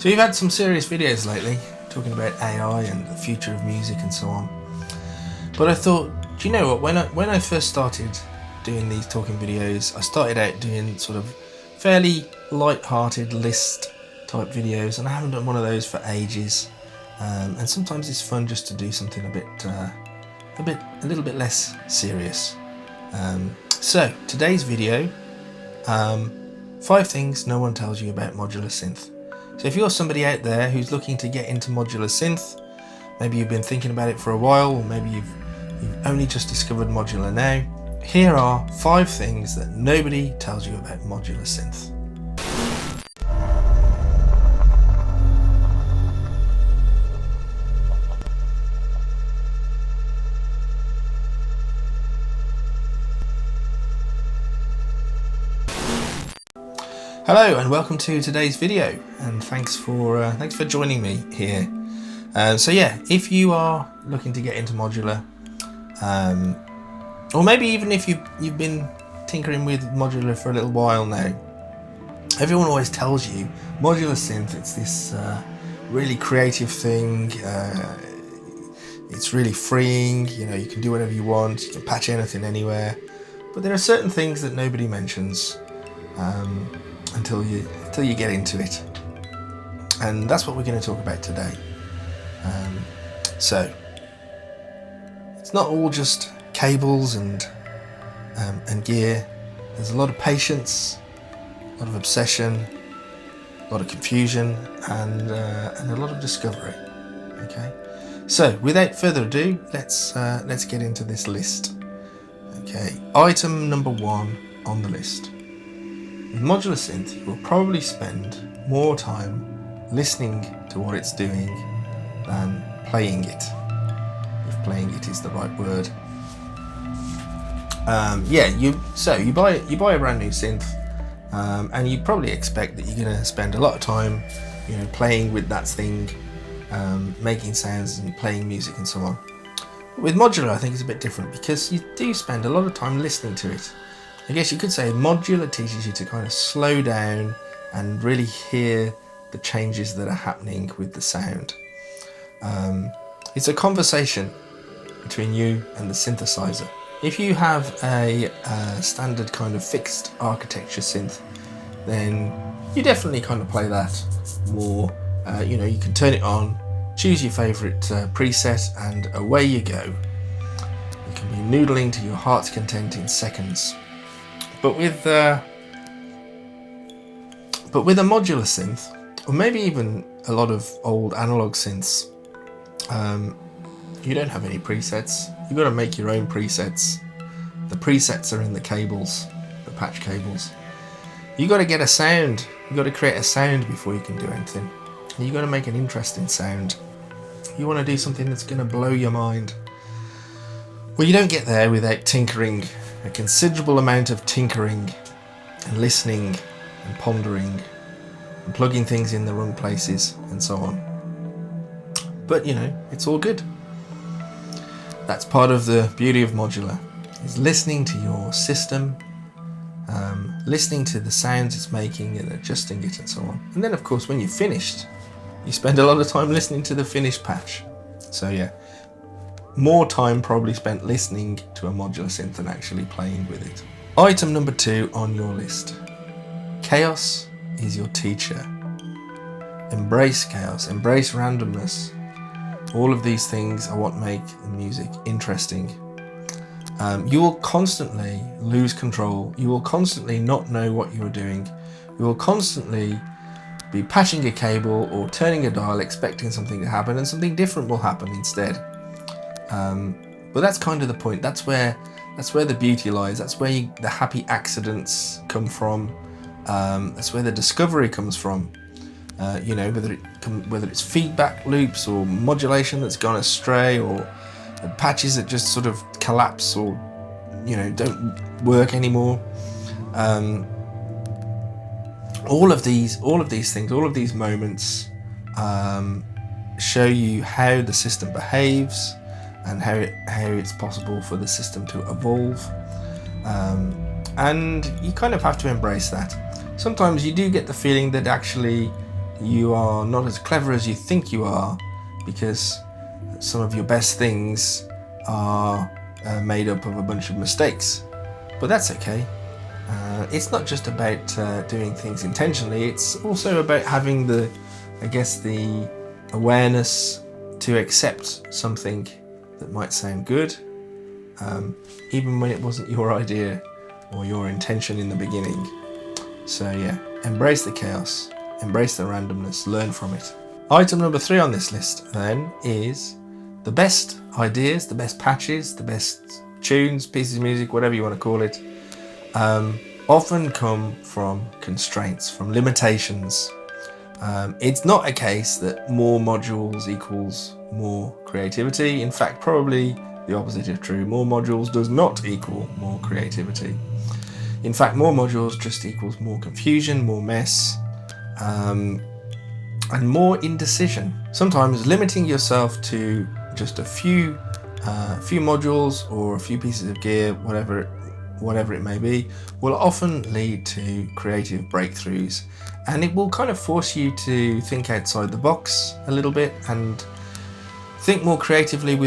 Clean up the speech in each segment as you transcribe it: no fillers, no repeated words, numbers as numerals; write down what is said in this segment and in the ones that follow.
So we've had some serious videos lately talking about AI and the future of music and so on. But I thought, do you know what? When I first started doing these talking videos, I started out doing sort of fairly light-hearted list type videos, and I haven't done one of those for ages. And sometimes it's fun just to do something a little bit less serious. So today's video, 5 things no one tells you about modular synth. So if you're somebody out there who's looking to get into modular synth, maybe you've been thinking about it for a while, or maybe you've only just discovered modular now, here are 5 things that nobody tells you about modular synth. Hello and welcome to today's video, and thanks for joining me here. So yeah, if you are looking to get into modular, or maybe even if you've been tinkering with modular for a little while now, everyone always tells you modular synth, it's this really creative thing, it's really freeing, you know, you can do whatever you want, you can patch anything anywhere, but there are certain things that nobody mentions until you get into it, and that's what we're going to talk about today. So it's not all just cables and gear. There's a lot of patience, a lot of obsession, a lot of confusion, and a lot of discovery. Okay, so without further ado, let's get into this list. Okay, item number 1 on the list. With modular synth, you will probably spend more time listening to what it's doing than playing it, if playing it is the right word. You buy a brand new synth, and you probably expect that you're going to spend a lot of time, you know, playing with that thing, making sounds and playing music and so on. With modular, I think it's a bit different because you do spend a lot of time listening to it. I guess you could say modular teaches you to kind of slow down and really hear the changes that are happening with the sound. It's a conversation between you and the synthesizer. If you have a standard kind of fixed architecture synth, then you definitely kind of play that more. You know, you can turn it on, choose your favorite preset, and away you go. You can be noodling to your heart's content in seconds. But with a modular synth, or maybe even a lot of old analog synths, you don't have any presets. You've got to make your own presets. The presets are in the cables, the patch cables. You've got to get a sound. You've got to create a sound before you can do anything. You've got to make an interesting sound. You want to do something that's going to blow your mind. Well, you don't get there without tinkering. A considerable amount of tinkering and listening and pondering and plugging things in the wrong places and so on. But you know, it's all good. That's part of the beauty of modular, is listening to your system, listening to the sounds it's making and adjusting it and so on. And then of course when you're finished, you spend a lot of time listening to the finished patch. So yeah, more time probably spent listening to a modular synth than actually playing with it. Item number 2 on your list. Chaos is your teacher. Embrace chaos, embrace randomness. All of these things are what make the music interesting. You will constantly lose control. You will constantly not know what you're doing. You will constantly be patching a cable or turning a dial expecting something to happen, and something different will happen instead. But that's kind of the point. That's where the beauty lies. That's where the happy accidents come from. That's where the discovery comes from. You know, whether it's feedback loops or modulation that's gone astray, or patches that just sort of collapse or, you know, don't work anymore. All of these things, all of these moments show you how the system behaves and how it's possible for the system to evolve, and you kind of have to embrace that. Sometimes you do get the feeling that actually you are not as clever as you think you are, because some of your best things are made up of a bunch of mistakes. But that's okay. It's not just about doing things intentionally, it's also about having the awareness to accept something that might sound good, even when it wasn't your idea or your intention in the beginning. So yeah, embrace the chaos, embrace the randomness, learn from it. Item number 3 on this list then is the best ideas, the best patches, the best tunes, pieces of music, whatever you want to call it, often come from constraints, from limitations. It's not a case that more modules equals more creativity. In fact, probably the opposite is true. More modules does not equal more creativity. In fact, more modules just equals more confusion, more mess, and more indecision. Sometimes limiting yourself to just a few modules or a few pieces of gear, whatever it may be, will often lead to creative breakthroughs, and it will kind of force you to think outside the box a little bit and think more creatively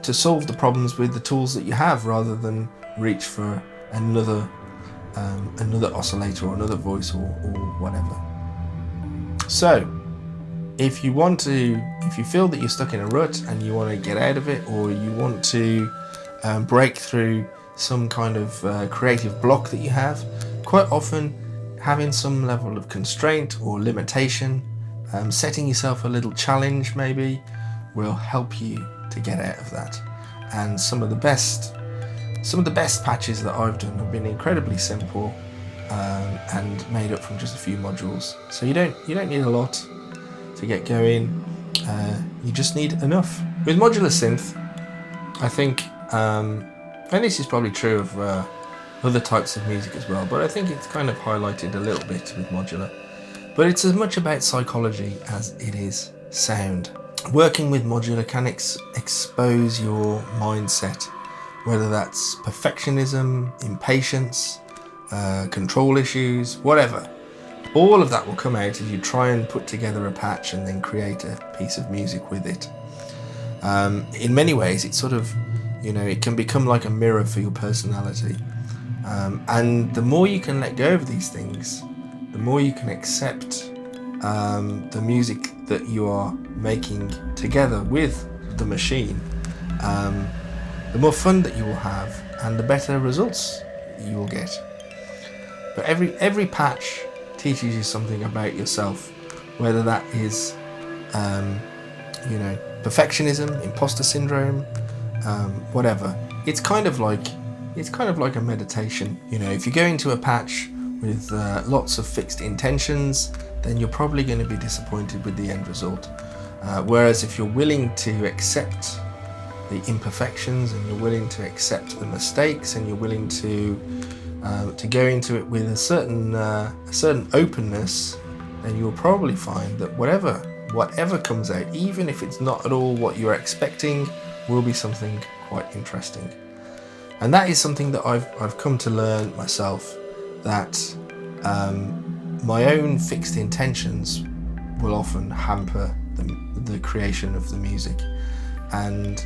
to solve the problems with the tools that you have, rather than reach for another oscillator or another voice or whatever. So if you feel that you're stuck in a rut and you want to get out of it, or you want to break through some kind of creative block that you have, quite often having some level of constraint or limitation, setting yourself a little challenge maybe, will help you to get out of that. And some of the best patches that I've done have been incredibly simple and made up from just a few modules. So you don't need a lot to get going. You just need enough. With modular synth, I think, and this is probably true of other types of music as well, but I think it's kind of highlighted a little bit with modular. But it's as much about psychology as it is sound. Working with modular can expose your mindset, whether that's perfectionism, impatience, control issues, whatever. All of that will come out as you try and put together a patch and then create a piece of music with it. In many ways, it's sort of, it can become like a mirror for your personality. And the more you can let go of these things, the more you can accept the music that you are making together with the machine, the more fun that you will have and the better results you will get. But every patch teaches you something about yourself, whether that is perfectionism, imposter syndrome, whatever. It's kind of like a meditation. If you go into a patch with lots of fixed intentions, then you're probably going to be disappointed with the end result. Whereas if you're willing to accept the imperfections, and you're willing to accept the mistakes, and you're willing to go into it with a certain openness, then you'll probably find that whatever comes out, even if it's not at all what you're expecting, will be something quite interesting. And that is something that I've come to learn myself, that my own fixed intentions will often hamper the creation of the music. And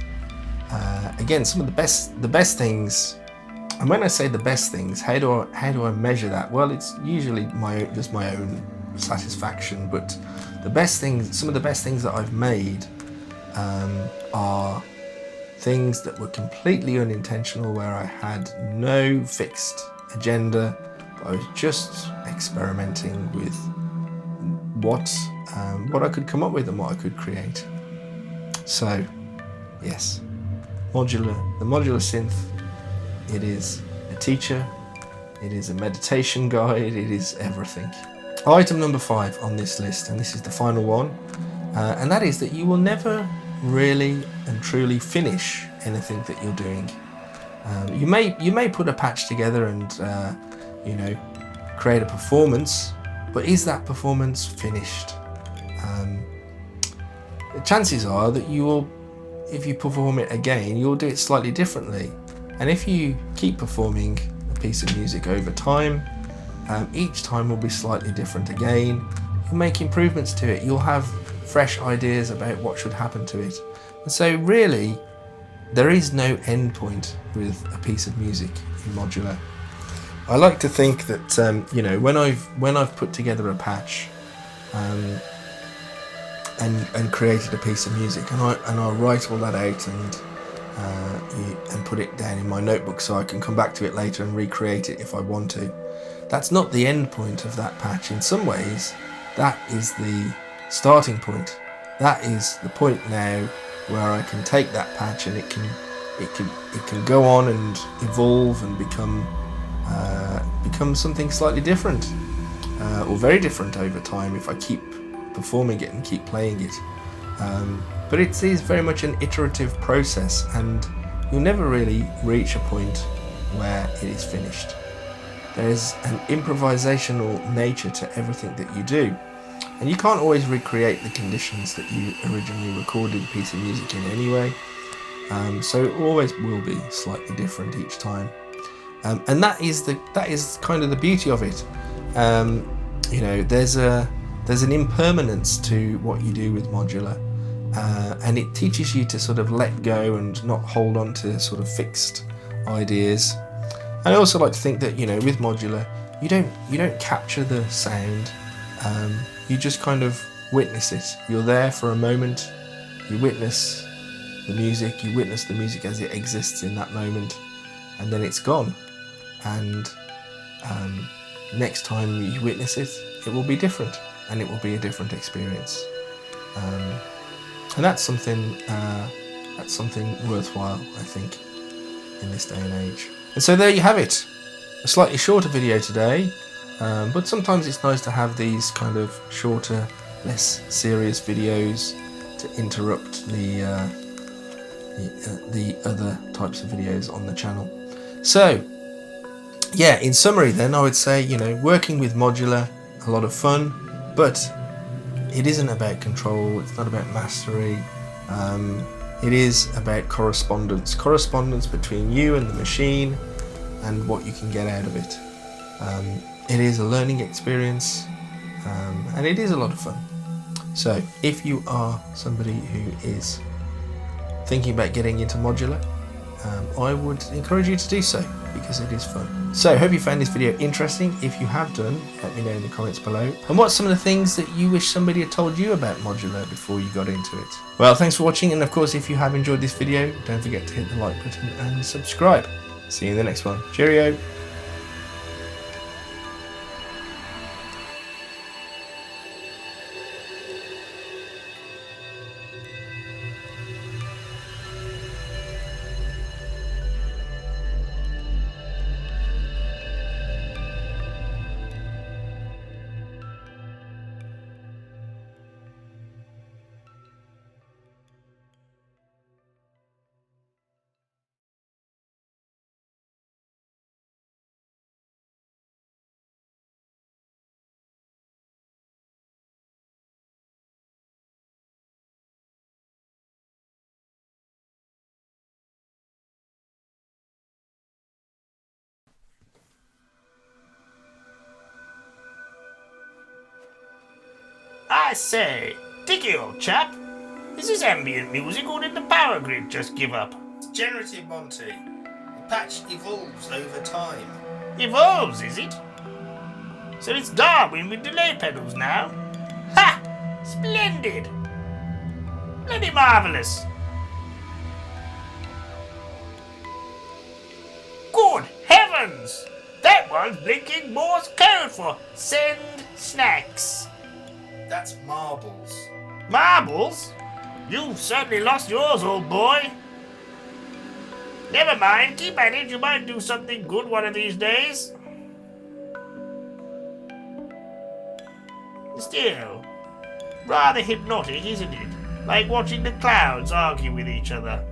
again, some of the best things, and when I say the best things, how do I measure that? Well, it's usually just my own satisfaction. But some of the best things that I've made are things that were completely unintentional, where I had no fixed agenda. I was just experimenting with what I could come up with and what I could create. So, yes, the modular synth, it is a teacher, it is a meditation guide, it is everything. Item number 5 on this list, and this is the final one, and that is that you will never really and truly finish anything that you're doing. You may put a patch together and create a performance, but is that performance finished? Chances are that if you perform it again, you'll do it slightly differently. And if you keep performing a piece of music over time, each time will be slightly different again. you'll make improvements to it, you'll have fresh ideas about what should happen to it. And so really, there is no end point with a piece of music in Modular. I like to think that you know, when I've put together a patch and created a piece of music, and I write all that out and put it down in my notebook so I can come back to it later and recreate it if I want to. That's not the end point of that patch. In some ways, that is the starting point. That is the point now where I can take that patch and it can go on and evolve and become something slightly different, or very different over time if I keep performing it and keep playing it. But it is very much an iterative process, and you'll never really reach a point where it is finished. There is an improvisational nature to everything that you do, and you can't always recreate the conditions that you originally recorded a piece of music in anyway, so it always will be slightly different each time. And that is kind of the beauty of it. You know, there's an impermanence to what you do with Modular, and it teaches you to sort of let go and not hold on to sort of fixed ideas. And I also like to think that, you know, with Modular, you don't capture the sound, you just kind of witness it. You're there for a moment, you witness the music as it exists in that moment, and then it's gone. And next time you witness it, it will be different, and it will be a different experience. And that's something worthwhile, I think, in this day and age. And so there you have it, a slightly shorter video today, but sometimes it's nice to have these kind of shorter, less serious videos to interrupt the other types of videos on the channel. So yeah, in summary then, I would say, you know, working with Modular, a lot of fun, but it isn't about control, it's not about mastery, it is about correspondence between you and the machine and what you can get out of it. It is a learning experience, and it is a lot of fun. So if you are somebody who is thinking about getting into Modular, I would encourage you to do so, because it is fun. So I hope you found this video interesting. If you have done, let me know in the comments below. And what's some of the things that you wish somebody had told you about Modular before you got into it? Well, thanks for watching, and of course, if you have enjoyed this video, don't forget to hit the like button and subscribe. See you in the next one. Cheerio! I say, Dicky, old chap, is this ambient music or did the power grid just give up? It's generative, Monty. The patch evolves over time. Evolves, is it? So it's Darwin with delay pedals now? Ha! Splendid! Bloody marvellous! Good heavens! That one's blinking Morse code for send snacks. That's marbles. Marbles? You've certainly lost yours, old boy. Never mind, keep at it, you might do something good one of these days. Still, rather hypnotic, isn't it? Like watching the clouds argue with each other.